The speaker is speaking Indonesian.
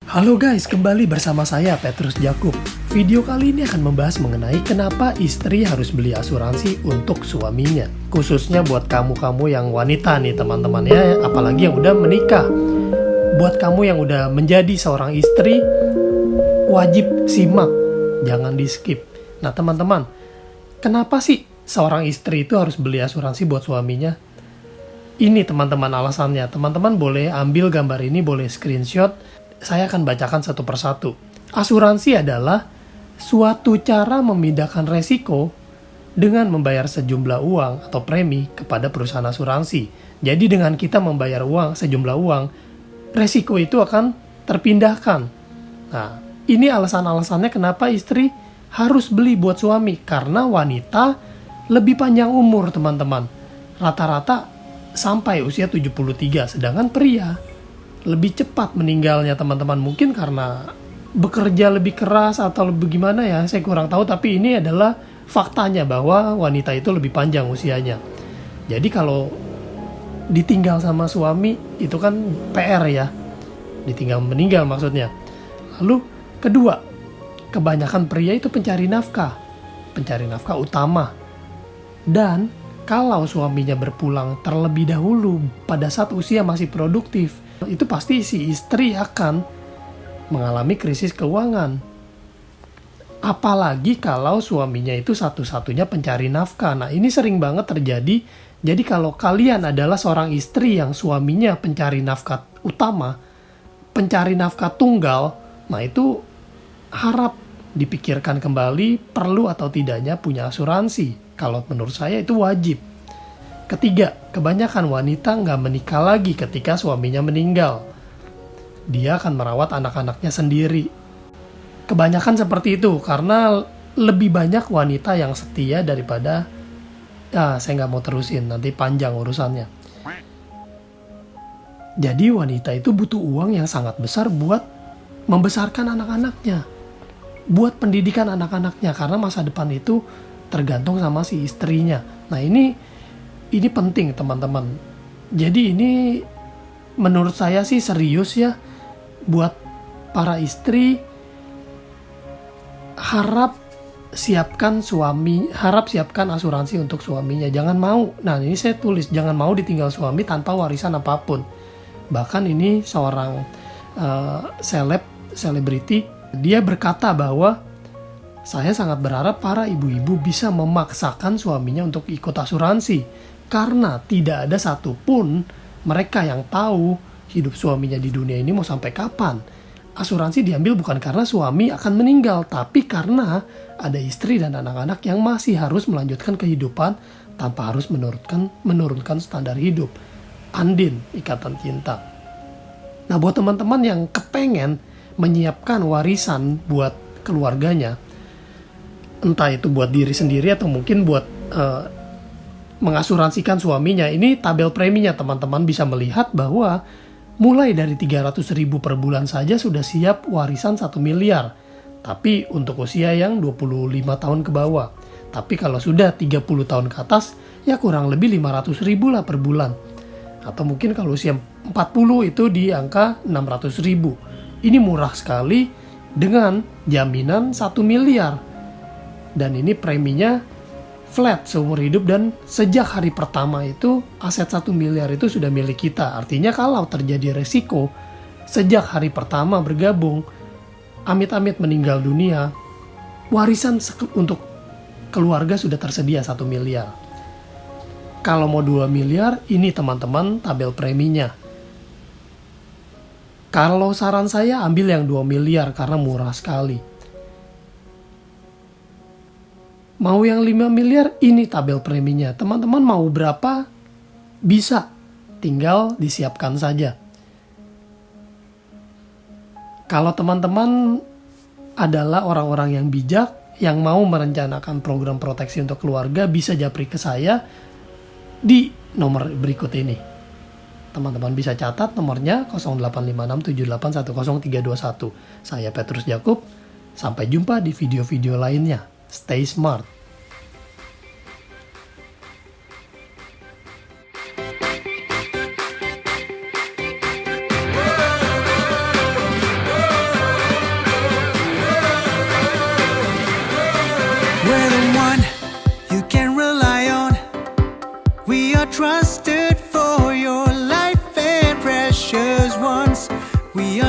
Halo guys, kembali bersama saya Petrus Jakub. Video kali ini akan membahas mengenai kenapa istri harus beli asuransi untuk suaminya. Khususnya buat kamu-kamu yang wanita nih teman-teman ya, apalagi yang udah menikah. Buat kamu yang udah menjadi seorang istri, wajib simak, jangan di skip. Nah teman-teman, kenapa sih seorang istri itu harus beli asuransi buat suaminya? Ini teman-teman alasannya. Teman-teman boleh ambil gambar ini, boleh screenshot. Saya akan bacakan satu persatu. Asuransi adalah suatu cara memindahkan resiko dengan membayar sejumlah uang atau premi kepada perusahaan asuransi. Jadi dengan kita membayar sejumlah uang, resiko itu akan terpindahkan. Nah, ini alasan-alasannya kenapa istri harus beli buat suami. Karena wanita lebih panjang umur, teman-teman. Rata-rata sampai usia 73, sedangkan pria lebih cepat meninggalnya, teman-teman. Mungkin karena bekerja lebih keras atau lebih gimana ya, saya kurang tahu, tapi ini adalah faktanya bahwa wanita itu lebih panjang usianya. Jadi kalau ditinggal sama suami itu kan PR ya, ditinggal meninggal maksudnya. Lalu kedua, kebanyakan pria itu pencari nafkah utama. Dan kalau suaminya berpulang terlebih dahulu pada saat usia masih produktif, itu pasti si istri akan mengalami krisis keuangan. Apalagi kalau suaminya itu satu-satunya pencari nafkah. Nah, ini sering banget terjadi. Jadi kalau kalian adalah seorang istri yang suaminya pencari nafkah utama, pencari nafkah tunggal, nah itu harap dipikirkan kembali perlu atau tidaknya punya asuransi. Kalau menurut saya itu wajib. Ketiga, kebanyakan wanita nggak menikah lagi ketika suaminya meninggal. Dia akan merawat anak-anaknya sendiri. Kebanyakan seperti itu karena lebih banyak wanita yang setia daripada saya nggak mau terusin, nanti panjang urusannya. Jadi wanita itu butuh uang yang sangat besar buat membesarkan anak-anaknya, buat pendidikan anak-anaknya, karena masa depan itu tergantung sama si istrinya. Nah ini penting teman-teman. Jadi ini menurut saya sih serius ya, buat para istri. Harap siapkan asuransi untuk suaminya. Jangan mau, nah ini saya tulis, jangan mau ditinggal suami tanpa warisan apapun. Bahkan ini seorang selebriti, dia berkata bahwa saya sangat berharap para ibu-ibu bisa memaksakan suaminya untuk ikut asuransi. Karena tidak ada satupun mereka yang tahu hidup suaminya di dunia ini mau sampai kapan. Asuransi diambil bukan karena suami akan meninggal, tapi karena ada istri dan anak-anak yang masih harus melanjutkan kehidupan tanpa harus menurunkan standar hidup. Andin, Ikatan Cinta. Nah, buat teman-teman yang kepengen menyiapkan warisan buat keluarganya, entah itu buat diri sendiri atau mungkin buat mengasuransikan suaminya, ini tabel preminya teman-teman bisa melihat bahwa mulai dari 300.000 per bulan saja sudah siap warisan 1 miliar. Tapi untuk usia yang 25 tahun ke bawah. Tapi kalau sudah 30 tahun ke atas, ya kurang lebih 500.000 lah per bulan. Atau mungkin kalau usia 40 itu di angka 600.000. Ini murah sekali dengan jaminan 1 miliar. Dan ini preminya flat seumur hidup, dan sejak hari pertama itu aset 1 miliar itu sudah milik kita. Artinya kalau terjadi resiko sejak hari pertama bergabung, amit-amit meninggal dunia, warisan untuk keluarga sudah tersedia 1 miliar. Kalau mau 2 miliar, ini teman-teman tabel preminya. Kalau saran saya ambil yang 2 miliar karena murah sekali. Mau yang 5 miliar, ini tabel preminya. Teman-teman mau berapa? Bisa. Tinggal disiapkan saja. Kalau teman-teman adalah orang-orang yang bijak, yang mau merencanakan program proteksi untuk keluarga, bisa japri ke saya di nomor berikut ini. Teman-teman bisa catat nomornya 0856781031. Saya Petrus Jakub. Sampai jumpa di video-video lainnya. Stay smart. We're the one you can rely on. We are trusted for your life and precious ones. We are